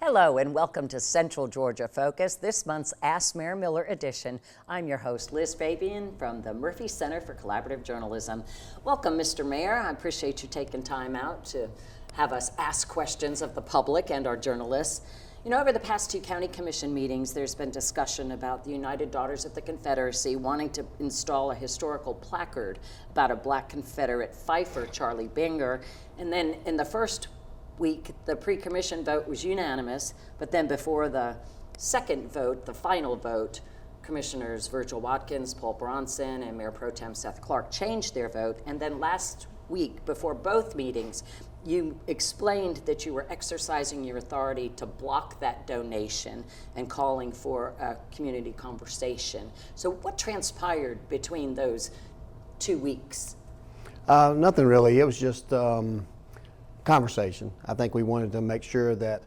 Hello and welcome to Central Georgia Focus, this month's Ask Mayor Miller edition. I'm your host, Liz Fabian from the Murphy Center for Collaborative Journalism. Welcome, Mr. Mayor. I appreciate you taking time out to have us ask questions of the public and our journalists. You know, over the past two county commission meetings, there's been discussion about the United Daughters of the Confederacy wanting to install a historical placard about a black Confederate fifer, Charlie Binger. And then in the first week, the pre-commission vote was unanimous, but then before the second vote, the final vote, Commissioners Virgil Watkins, Paul Bronson, and Mayor Pro Tem Seth Clark changed their vote. And then last week, before both meetings, you explained that you were exercising your authority to block that donation and calling for a community conversation. So what transpired between those 2 weeks? Nothing really. It was just conversation. I think we wanted to make sure that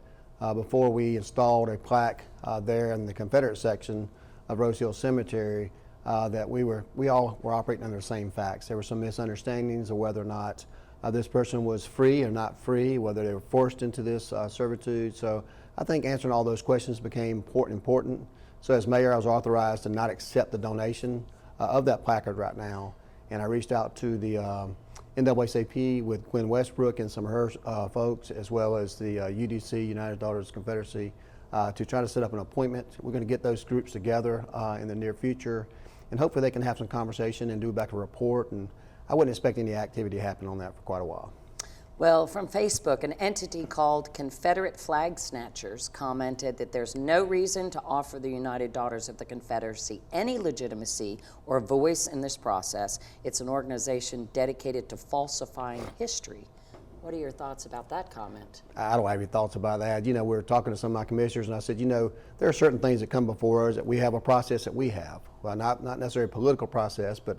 before we installed a plaque there in the Confederate section of Rose Hill Cemetery, that we all were operating under the same facts. There were some misunderstandings of whether or not this person was free or not free, whether they were forced into this servitude. So I think answering all those questions became important. So as mayor, I was authorized to not accept the donation of that placard right now. And I reached out to the NAACP with Gwen Westbrook and some of her folks, as well as the UDC, United Daughters Confederacy, to try to set up an appointment. We're going to get those groups together in the near future, and hopefully they can have some conversation and do back a report. And I wouldn't expect any activity to happen on that for quite a while. Well, from Facebook, an entity called Confederate Flag Snatchers commented that there's no reason to offer the United Daughters of the Confederacy any legitimacy or voice in this process. It's an organization dedicated to falsifying history. What are your thoughts about that comment? I don't have any thoughts about that. You know, we were talking to some of my commissioners, and I said, you know, there are certain things that come before us that we have a process that we have. Well, not necessarily a political process, but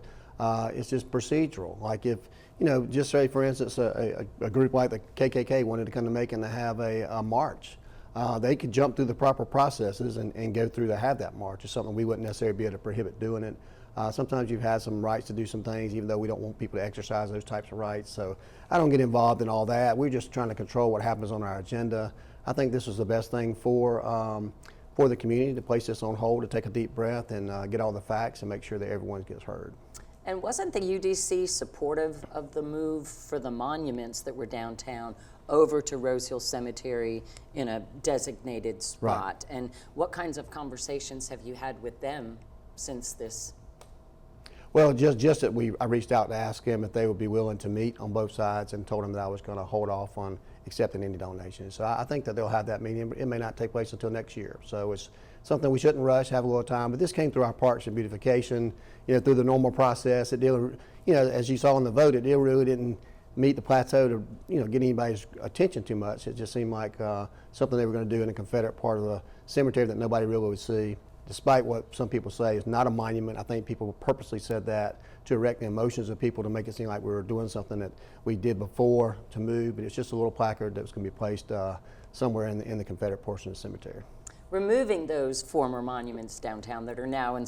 it's just procedural. Like if, you know, just say, for instance, a group like the KKK wanted to come to Macon to have a march. They could jump through the proper processes and go through to have that march. It's something we wouldn't necessarily be able to prohibit doing it. Sometimes you've had some rights to do some things, even though we don't want people to exercise those types of rights. So I don't get involved in all that. We're just trying to control what happens on our agenda. I think this was the best thing for the community, to place this on hold, to take a deep breath and get all the facts and make sure that everyone gets heard. And wasn't the UDC supportive of the move for the monuments that were downtown over to Rose Hill Cemetery in a designated spot? Right. And what kinds of conversations have you had with them since this? Well, just that I reached out to ask them if they would be willing to meet on both sides, and told them that I was going to hold off on accepting any donations. So I think that they'll have that meeting. It may not take place until next year. So it's something we shouldn't rush, have a little time. But this came through our Parks and Beautification, you know, through the normal process. It did, you know, as you saw in the vote, it really didn't meet the plateau to, you know, get anybody's attention too much. It just seemed like something they were going to do in a Confederate part of the cemetery that nobody really would see. Despite what some people say, it's not a monument. I think people purposely said that to erect the emotions of people, to make it seem like we were doing something that we did before to move, but it's just a little placard that was going to be placed somewhere in the Confederate portion of the cemetery. Removing those former monuments downtown that are now in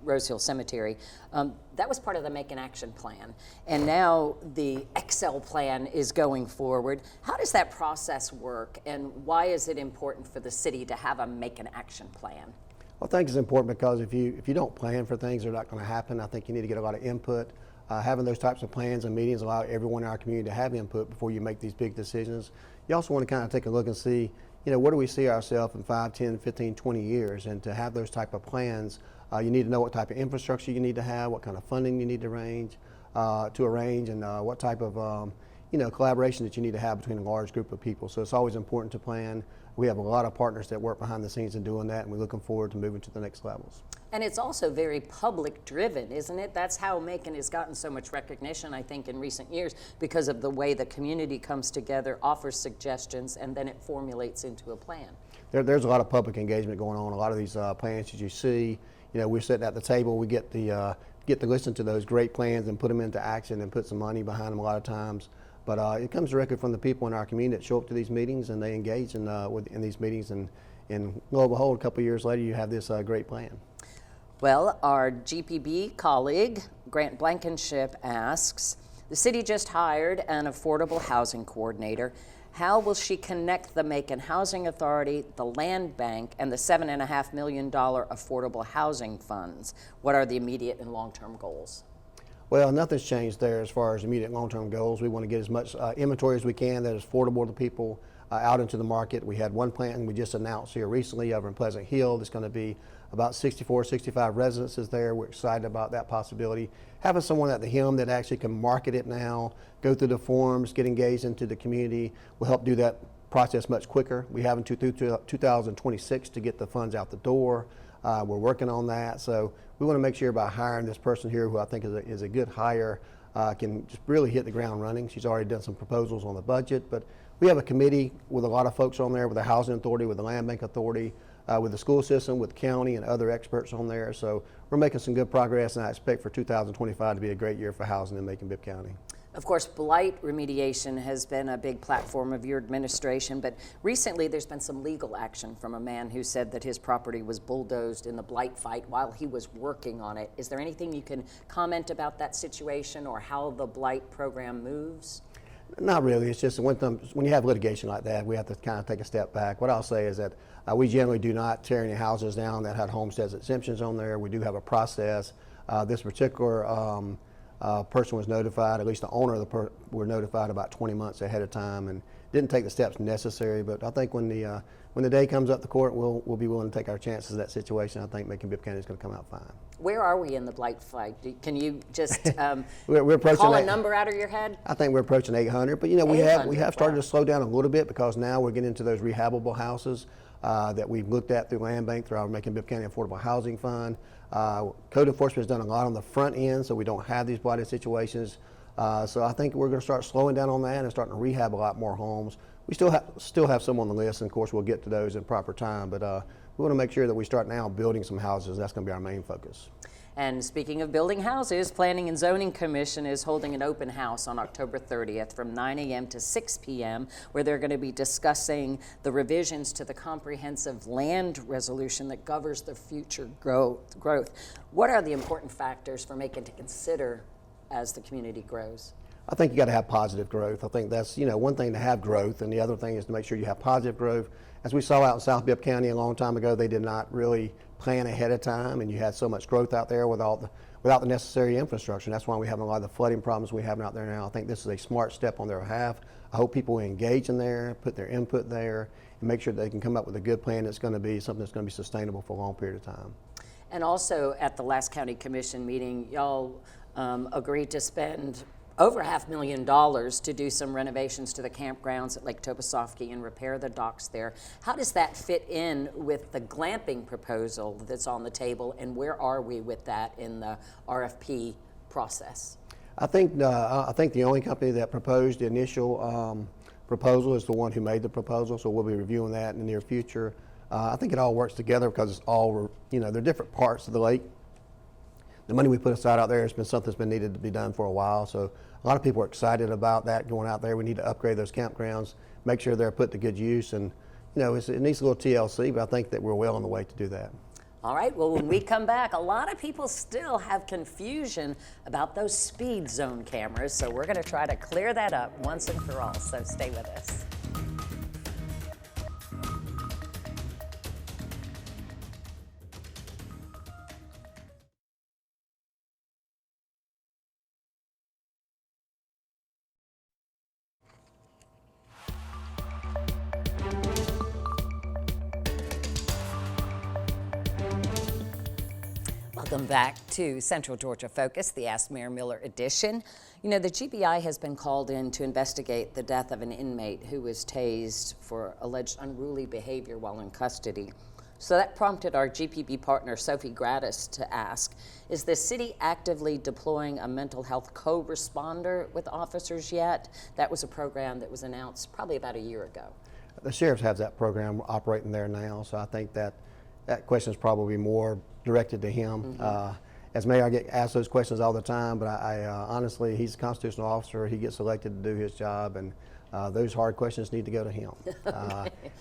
Rose Hill Cemetery, that was part of the Macon Action Plan. And now the XL plan is going forward. How does that process work, and why is it important for the city to have a Macon Action Plan? Well, I think it's important because if you don't plan for things, they're not going to happen. I think you need to get a lot of input. Having those types of plans and meetings allow everyone in our community to have input before you make these big decisions. You also want to kind of take a look and see, you know, where do we see ourselves in 5, 10, 15, 20 years? And to have those type of plans, you need to know what type of infrastructure you need to have, what kind of funding you need to arrange, and what type of you know, collaboration that you need to have between a large group of people. So it's always important to plan. We have a lot of partners that work behind the scenes in doing that, and we're looking forward to moving to the next levels. And it's also very public driven, isn't it? That's how Macon has gotten so much recognition, I think, in recent years, because of the way the community comes together, offers suggestions, and then it formulates into a plan. There's a lot of public engagement going on. A lot of these plans that you see, you know, we're sitting at the table, we get to listen to those great plans and put them into action and put some money behind them a lot of times. But it comes directly from the people in our community that show up to these meetings, and they engage in these meetings, and lo and behold, a couple of years later, you have this great plan. Well, our GPB colleague, Grant Blankenship, asks, the city just hired an affordable housing coordinator. How will she connect the Macon Housing Authority, the Land Bank, and the $7.5 million affordable housing funds? What are the immediate and long-term goals? Well, nothing's changed there as far as immediate long-term goals. We want to get as much inventory as we can that is affordable to people out into the market. We had one plant we just announced here recently over in Pleasant Hill. There's going to be about 64, 65 residences there. We're excited about that possibility. Having someone at the helm that actually can market it now, go through the forms, get engaged into the community will help do that process much quicker. We have until 2026 to get the funds out the door. We're working on that. So we want to make sure by hiring this person here, who I think is a good hire, can just really hit the ground running. She's already done some proposals on the budget, but we have a committee with a lot of folks on there, with the Housing Authority, with the Land Bank Authority, with the school system, with county and other experts on there. So we're making some good progress, and I expect for 2025 to be a great year for housing in Macon-Bibb County. Of course, blight remediation has been a big platform of your administration, but recently there's been some legal action from a man who said that his property was bulldozed in the blight fight while he was working on it. Is there anything you can comment about that situation or how the blight program moves? Not really. It's just when you have litigation like that, we have to kind of take a step back. What I'll say is that we generally do not tear any houses down that had homestead exemptions on there. We do have a process. This particular person was notified, at least the owner of were notified about 20 months ahead of time and didn't take the steps necessary. But I think when the day comes up to court, we'll be willing to take our chances in that situation. I think Macon-Bibb County is going to come out fine. Where are we in the blight fight? Can you just we're approaching call a number out of your head? I think we're approaching 800, but we have started to slow down a little bit because now we're getting into those rehabable houses that we've looked at through Land Bank, through our Macon-Bibb County Affordable Housing Fund. Code enforcement has done a lot on the front end, so we don't have these blighted situations. So I think we're going to start slowing down on that and starting to rehab a lot more homes. We still have some on the list, and of course we'll get to those in proper time, but we want to make sure that we start now building some houses. That's going to be our main focus. And speaking of building houses, Planning and Zoning Commission is holding an open house on October 30th from 9 a.m. to 6 p.m. where they're going to be discussing the revisions to the comprehensive land resolution that governs the future growth. What are the important factors for Macon to consider as the community grows? I think you got to have positive growth. I think that's one thing to have growth, and the other thing is to make sure you have positive growth. As we saw out in South Bibb County a long time ago, they did not really plan ahead of time, and you had so much growth out there without the necessary infrastructure. And that's why we have a lot of the flooding problems we have out there now. I think this is a smart step on their behalf. I hope people will engage in there, put their input there, and make sure they can come up with a good plan that's going to be something that's going to be sustainable for a long period of time. And also at the last county commission meeting, y'all agreed to spend over $500,000 to do some renovations to the campgrounds at Lake Tobasi and repair the docks there. How does that fit in with the glamping proposal that's on the table, and where are we with that in the RFP process? I think the only company that proposed the initial proposal is the one who made the proposal, so we'll be reviewing that in the near future. I think it all works together because it's all, they're different parts of the lake. The money we put aside out there has been something that's been needed to be done for a while, so a lot of people are excited about that going out there. We need to upgrade those campgrounds, make sure they're put to good use, and it needs a little TLC, but I think that we're well on the way to do that. All right, well, when we come back, a lot of people still have confusion about those speed zone cameras, so we're going to try to clear that up once and for all, so stay with us. Welcome back to Central Georgia Focus, the Ask Mayor Miller edition. The GBI has been called in to investigate the death of an inmate who was tased for alleged unruly behavior while in custody. So that prompted our GPB partner, Sophie Gratis, to ask, is the city actively deploying a mental health co-responder with officers yet? That was a program that was announced probably about a year ago. The sheriff has that program operating there now, so I think that question is probably more directed to him. Mm-hmm. As mayor, I get asked those questions all the time, but I honestly, he's a constitutional officer. He gets elected to do his job, and those hard questions need to go to him.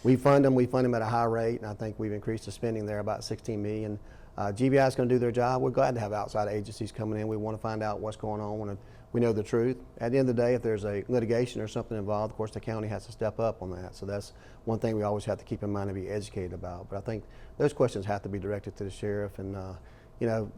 We fund him at a high rate, and I think we've increased the spending there about $16 million GBI is going to do their job. We're glad to have outside agencies coming in. We want to find out what's going on. We know the truth. At the end of the day, if there's a litigation or something involved, of course, the county has to step up on that. So that's one thing we always have to keep in mind and be educated about. But I think those questions have to be directed to the sheriff. And, you know,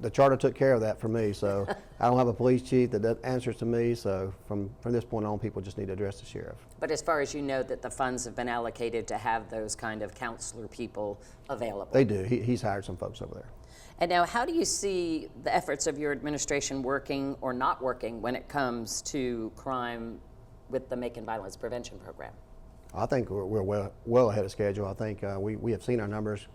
the charter took care of that for me. So I don't have a police chief that answers to me. So from this point on, people just need to address the sheriff. But as far as you know, that the funds have been allocated to have those kind of counselor people available? They do. He's hired some folks over there. And now, how do you see the efforts of your administration working or not working when it comes to crime with the Macon Violence Prevention Program? I think we're well ahead of schedule. I think we have seen our numbers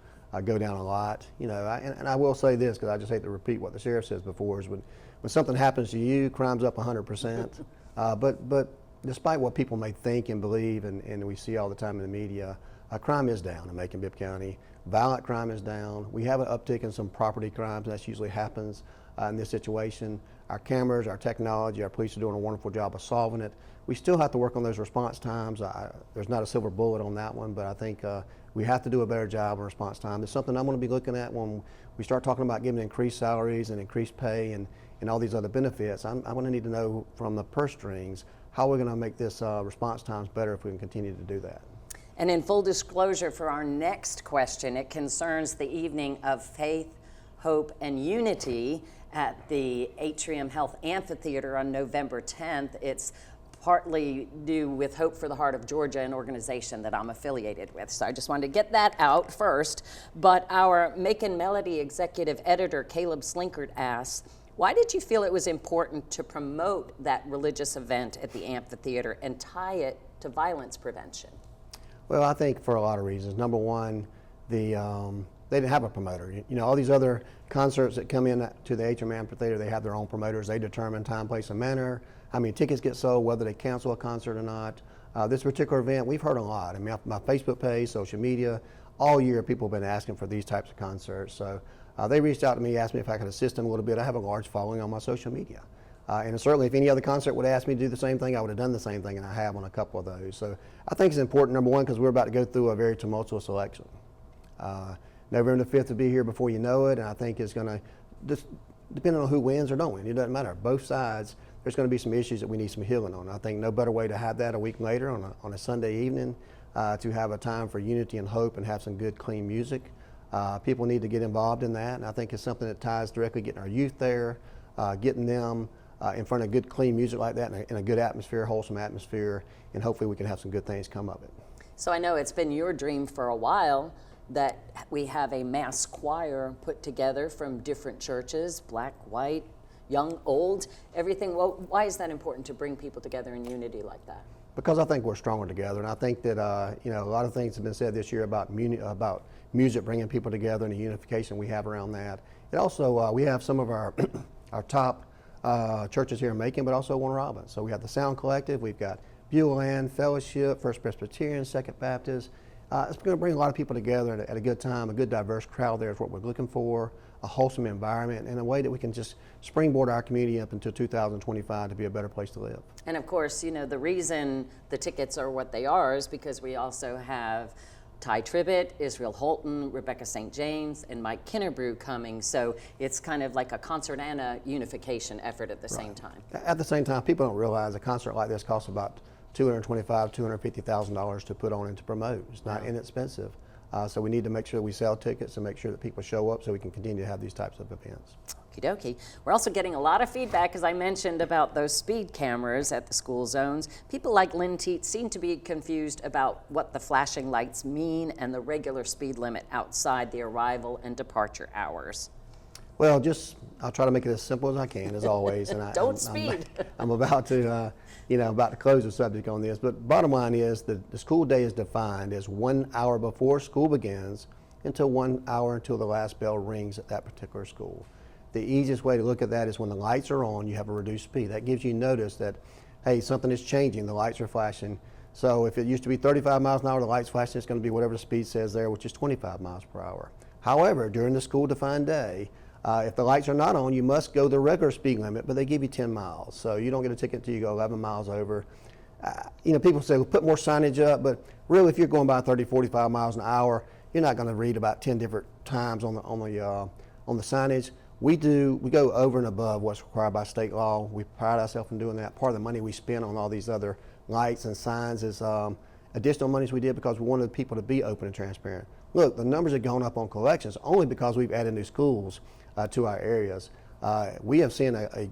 go down a lot. You know, and I will say this, because I just hate to repeat what the sheriff says before, is when something happens to you, crime's up 100%. But despite what people may think and believe, and we see all the time in the media, crime is down in Macon-Bibb County. Violent crime is down. We have an uptick in some property crimes, and that usually happens in this situation. Our cameras, our technology, our police are doing a wonderful job of solving it. We still have to work on those response times. There's not a silver bullet on that one, but I think we have to do a better job on response time. It's something I'm going to be looking at when we start talking about giving increased salaries and increased pay and all these other benefits. I'm going to need to know from the purse strings how we're going to make this response times better if we can continue to do that. And in full disclosure for our next question, it concerns the evening of faith, hope, and unity at the Atrium Health Amphitheater on November 10th. It's partly due with Hope for the Heart of Georgia, an organization that I'm affiliated with. So I just wanted to get that out first. But our Macon Melody executive editor, Caleb Slinkard, asks, why did you feel it was important to promote that religious event at the amphitheater and tie it to violence prevention? Well, I think for a lot of reasons. Number one, they didn't have a promoter. You know, all these other concerts that come in to the Atrium Amphitheater, they have their own promoters. They determine time, place, and manner, how many tickets get sold, whether they cancel a concert or not. This particular event, we've heard a lot. I mean, my Facebook page, social media, all year people have been asking for these types of concerts. So they reached out to me, asked me if I could assist them a little bit. I have a large following on my social media. And certainly if any other concert would ask me to do the same thing, I would have done the same thing, and I have on a couple of those. So I think it's important, number one, because we're about to go through a very tumultuous election. November the 5th will be here before you know it, and I think it's going to, just depending on who wins or don't win, it doesn't matter. Both sides, there's going to be some issues that we need some healing on. I think no better way to have that a week later on a Sunday evening, to have a time for unity and hope and have some good, clean music. People need to get involved in that, and I think it's something that ties directly getting our youth there, getting them in front of good, clean music like that in a good atmosphere, wholesome atmosphere, and hopefully we can have some good things come of it. So I know it's been your dream for a while that we have a mass choir put together from different churches, black, white, young, old, everything. Well, why is that important to bring people together in unity like that? Because I think we're stronger together, and I think that you know, a lot of things have been said this year about music bringing people together and the unification we have around that. And also, we have some of our our top churches here in Macon, but also Warner Robins. So we have the Sound Collective, we've got Beulah Land Fellowship, First Presbyterian, Second Baptist. It's going to bring a lot of people together at a good time. A good diverse crowd there is what we're looking for, a wholesome environment, and a way that we can just springboard our community up into 2025 to be a better place to live. And of course, you know, the reason the tickets are what they are is because we also have Ty Tribbett, Israel Holton, Rebecca St. James, and Mike Kinnerbrew coming. So it's kind of like a concert and a unification effort at the same time. At the same time, people don't realize a concert like this costs about $225,000, $250,000 to put on and to promote. It's not inexpensive. So we need to make sure we sell tickets and make sure that people show up so we can continue to have these types of events. Okie dokie. We're also getting a lot of feedback, as I mentioned, about those speed cameras at the school zones. People like Lynn Teet seem to be confused about what the flashing lights mean and the regular speed limit outside the arrival and departure hours. Well, I'll try to make it as simple as I can, as always. And Don't speed. I'm about to, about to close the subject on this. But bottom line is that the school day is defined as 1 hour before school begins until 1 hour until the last bell rings at that particular school. The easiest way to look at that is when the lights are on, you have a reduced speed. That gives you notice that, hey, something is changing. The lights are flashing. So if it used to be 35 miles an hour, the light's flashing, it's going to be whatever the speed says there, which is 25 miles per hour. However, during the school-defined day, if the lights are not on, you must go the regular speed limit, but they give you 10 miles. So you don't get a ticket until you go 11 miles over. People say, well, put more signage up, but really if you're going by 30, 45 miles an hour, you're not going to read about 10 different times on the signage. We go over and above what's required by state law. We pride ourselves in doing that. Part of the money we spend on all these other lights and signs is additional monies we did because we wanted people to be open and transparent. Look, the numbers have gone up on collections only because we've added new schools to our areas. We have seen a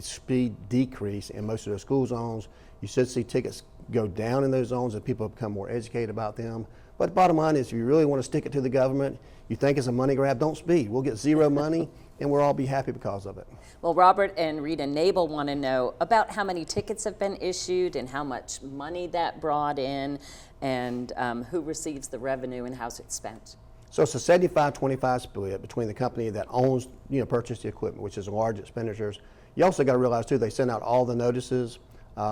speed decrease in most of those school zones. You should see tickets go down in those zones as people become more educated about them. But the bottom line is, if you really want to stick it to the government, you think it's a money grab, don't speed. We'll get zero money, and we'll all be happy because of it. Well, Robert and Rita Nabel want to know about how many tickets have been issued and how much money that brought in, and who receives the revenue and how's it spent. So it's a 75-25 split between the company that owns, purchased the equipment, which is large expenditures. You also got to realize too, they send out all the notices.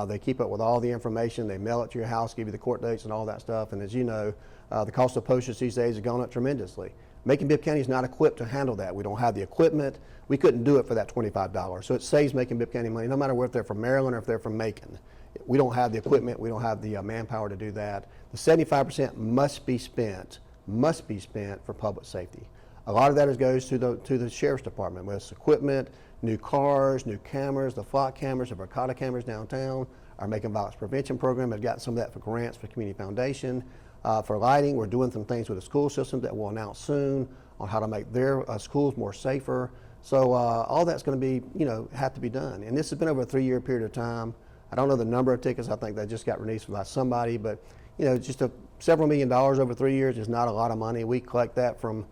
They keep up with all the information. They mail it to your house, give you the court dates and all that stuff. And as you know, the cost of postage these days has gone up tremendously. Macon-Bibb County is not equipped to handle that. We don't have the equipment. We couldn't do it for that $25. So it saves Macon-Bibb County money, no matter whether they're from Maryland or if they're from Macon. We don't have the equipment. We don't have the manpower to do that. The 75% must be spent for public safety. A lot of that goes to the Sheriff's Department with equipment, new cars, new cameras, the flock cameras, the Verkada cameras downtown. Our Macon Violence Prevention Program has got some of that for grants for Community Foundation. For lighting, we're doing some things with the school system that we'll announce soon on how to make their schools more safer. So all that's going to be, have to be done. And this has been over a 3-year period of time. I don't know the number of tickets. I think that just got released by somebody, but just several $1 million over 3 years is not a lot of money. We collect that from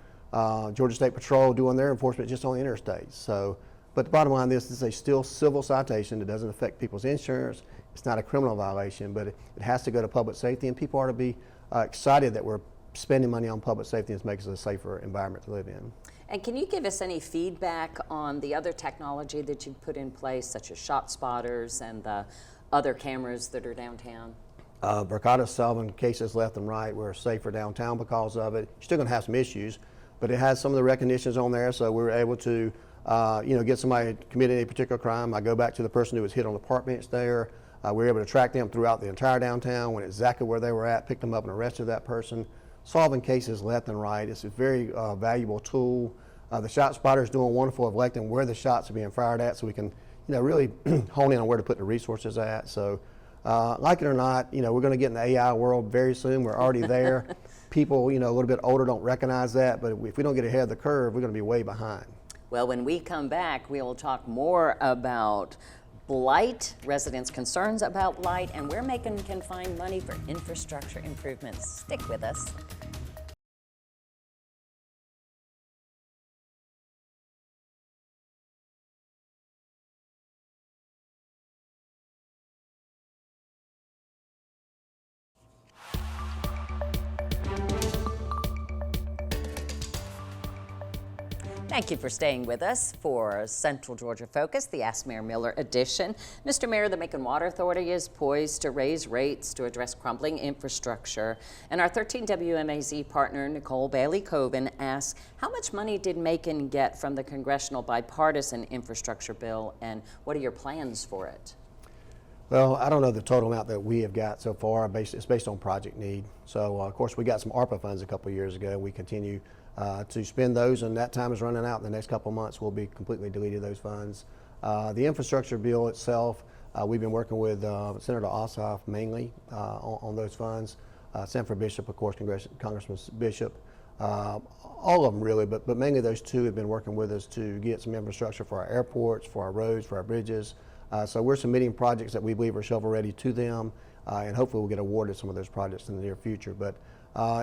Georgia State Patrol doing their enforcement just on the interstates. So, but the bottom line is, this is a still civil citation that doesn't affect people's insurance. It's not a criminal violation, but it has to go to public safety, and people ought to be excited that we're spending money on public safety and makes it a safer environment to live in. And can you give us any feedback on the other technology that you've put in place, such as shot spotters and the other cameras that are downtown? Verkada's solving cases left and right. We're safer downtown because of it. You're still going to have some issues, but it has some of the recognitions on there, so we were able to get somebody committed a particular crime. I go back to the person who was hit on the park bench there. We were able to track them throughout the entire downtown, went exactly where they were at, picked them up and arrested that person. Solving cases left and right. It's a very valuable tool. The shot spotter is doing wonderful of electing where the shots are being fired at, so we can really hone in on where to put the resources at. So like it or not, we're going to get in the AI world very soon. We're already there. People, a little bit older don't recognize that, but if we don't get ahead of the curve, we're going to be way behind. Well, when we come back, we will talk more about blight, residents' concerns about blight, and where Macon can find money for infrastructure improvements. Stick with us. Thank you for staying with us for Central Georgia Focus, the Ask Mayor Miller edition. Mr. Mayor, the Macon Water Authority is poised to raise rates to address crumbling infrastructure. And our 13 WMAZ partner, Nicole Bailey-Coven, asks, how much money did Macon get from the Congressional Bipartisan Infrastructure Bill, and what are your plans for it? Well, I don't know the total amount that we have got so far. It's based on project need. So, of course, we got some ARPA funds a couple of years ago. We continue to spend those, and that time is running out. In the next couple of months, we'll be completely deleted those funds. The infrastructure bill itself, we've been working with Senator Ossoff mainly on those funds. Senator Bishop, of course, Congressman Bishop, all of them really, but mainly those two have been working with us to get some infrastructure for our airports, for our roads, for our bridges. So we're submitting projects that we believe are shovel ready to them, and hopefully we'll get awarded some of those projects in the near future. But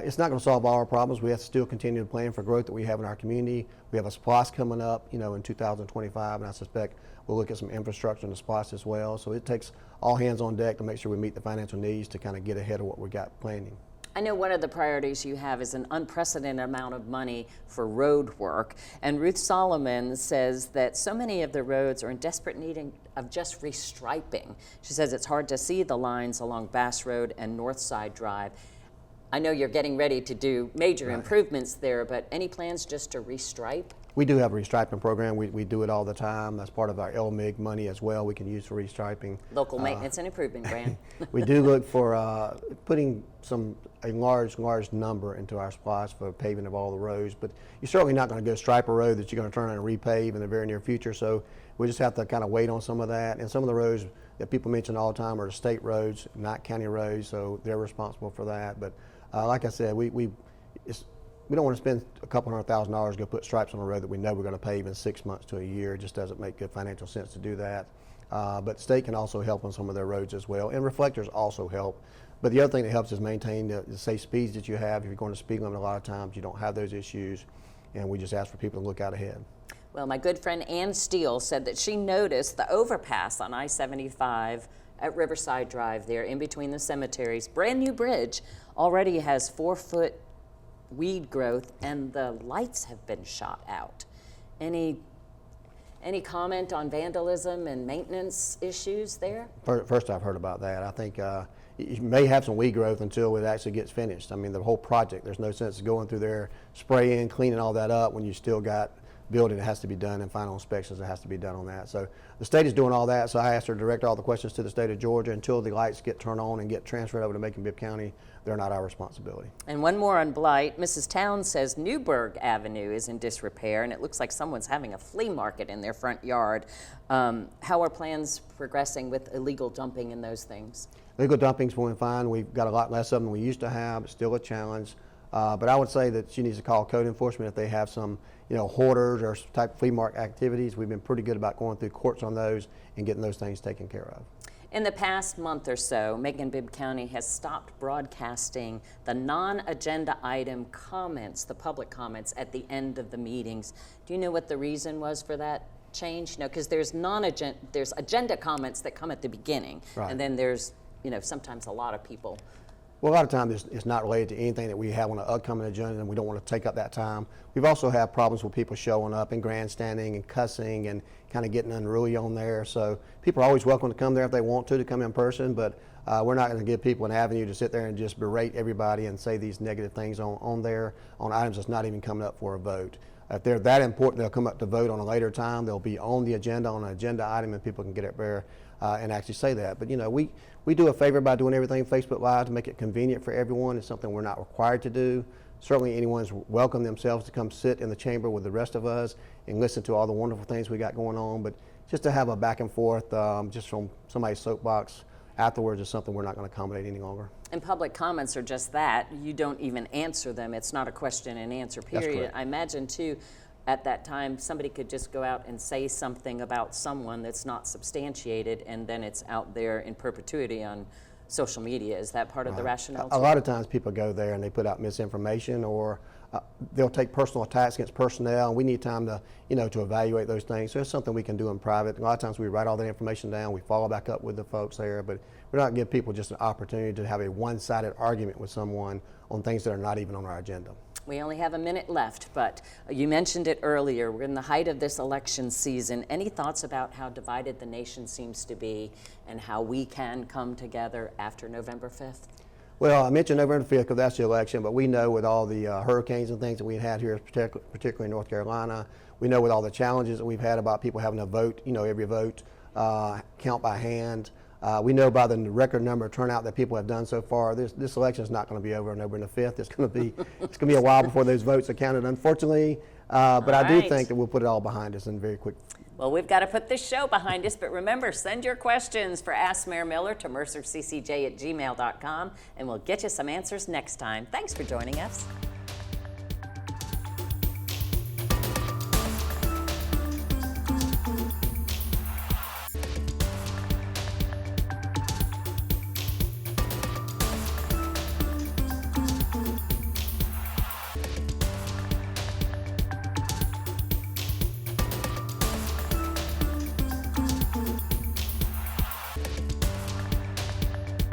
it's not going to solve all our problems. We have to still continue to plan for growth that we have in our community. We have a SPLOST coming up, in 2025, and I suspect we'll look at some infrastructure in the SPLOST as well. So it takes all hands on deck to make sure we meet the financial needs to kind of get ahead of what we got planning. I know one of the priorities you have is an unprecedented amount of money for road work, and Ruth Solomon says that so many of the roads are in desperate need of just restriping. She says it's hard to see the lines along Bass Road and Northside Drive. I know you're getting ready to do major improvements there, but any plans just to restripe? We do have a restriping program. We do it all the time. That's part of our LMIG money as well we can use for restriping. Local Maintenance and Improvement Grant. We do look for putting a large number into our supplies for paving of all the roads, but you're certainly not going to go stripe a road that you're going to turn around and repave in the very near future, so we just have to kind of wait on some of that. And some of the roads that people mention all the time are state roads, not county roads, so they're responsible for that. But like I said, we don't want to spend a couple $100,000 to go put stripes on a road that we know we're going to pave in 6 months to a year. It just doesn't make good financial sense to do that. But the state can also help on some of their roads as well, and reflectors also help. But the other thing that helps is maintain the safe speeds that you have. If you're going to speed limit, a lot of times you don't have those issues, and we just ask for people to look out ahead. Well, my good friend Ann Steele said that she noticed the overpass on I-75 at Riverside Drive there in between the cemeteries. Brand new bridge already has 4-foot weed growth, and the lights have been shot out. Any comment on vandalism and maintenance issues there? First, I've heard about that. I think you may have some weed growth until it actually gets finished. I mean, the whole project, there's no sense going through there, spraying, cleaning all that up when you still got building that has to be done and final inspections that has to be done on that. So the state is doing all that, so I asked her to direct all the questions to the state of Georgia. Until the lights get turned on and get transferred over to Macon-Bibb County, they're not our responsibility. And one more on Blight. Mrs. Towns says Newberg Avenue is in disrepair, and it looks like someone's having a flea market in their front yard. How are plans progressing with illegal dumping and those things? Legal dumping's going fine. We've got a lot less of them than we used to have. It's still a challenge. But I would say that she needs to call code enforcement if they have some, hoarders or type of flea market activities. We've been pretty good about going through courts on those and getting those things taken care of. In the past month or so, Macon-Bibb County has stopped broadcasting the non-agenda item comments, the public comments at the end of the meetings. Do you know what the reason was for that change? Because there's there's agenda comments that come at the beginning, right. And then there's sometimes a lot of people. Well, a lot of times it's not related to anything that we have on an upcoming agenda, and we don't want to take up that time. We've also had problems with people showing up and grandstanding and cussing and kind of getting unruly on there. So people are always welcome to come there if they want to come in person, but we're not going to give people an avenue to sit there and just berate everybody and say these negative things on there on items that's not even coming up for a vote. If they're that important, they'll come up to vote on a later time. They'll be on the agenda, on an agenda item, and people can get up there and actually say that. But we do a favor by doing everything Facebook Live to make it convenient for everyone. It's something we're not required to do. Certainly anyone's welcome themselves to come sit in the chamber with the rest of us and listen to all the wonderful things we got going on. But just to have a back and forth just from somebody's soapbox afterwards is something we're not going to accommodate any longer. And public comments are just that. You don't even answer them. It's not a question and answer period. That's correct. I imagine too, at that time, somebody could just go out and say something about someone that's not substantiated, and then it's out there in perpetuity on social media. Is that part of the rationale? A lot of times people go there and they put out misinformation, or they'll take personal attacks against personnel, and we need time to, to evaluate those things. So it's something we can do in private. A lot of times we write all that information down, we follow back up with the folks there, but we're not giving people just an opportunity to have a one-sided argument with someone on things that are not even on our agenda. We only have a minute left, but you mentioned it earlier. We're in the height of this election season. Any thoughts about how divided the nation seems to be and how we can come together after November 5th? Well, I mentioned November 5th because that's the election, but we know with all the hurricanes and things that we've had here, particularly in North Carolina, we know with all the challenges that we've had about people having to vote, every vote count by hand. We know by the record number of turnout that people have done so far, this election is not going to be over on November 5th. It's going to be a while before those votes are counted, unfortunately. But I do think that we'll put it all behind us in very quick. Well, we've got to put this show behind us, but remember, send your questions for Ask Mayor Miller to mercerccj@gmail.com, and we'll get you some answers next time. Thanks for joining us.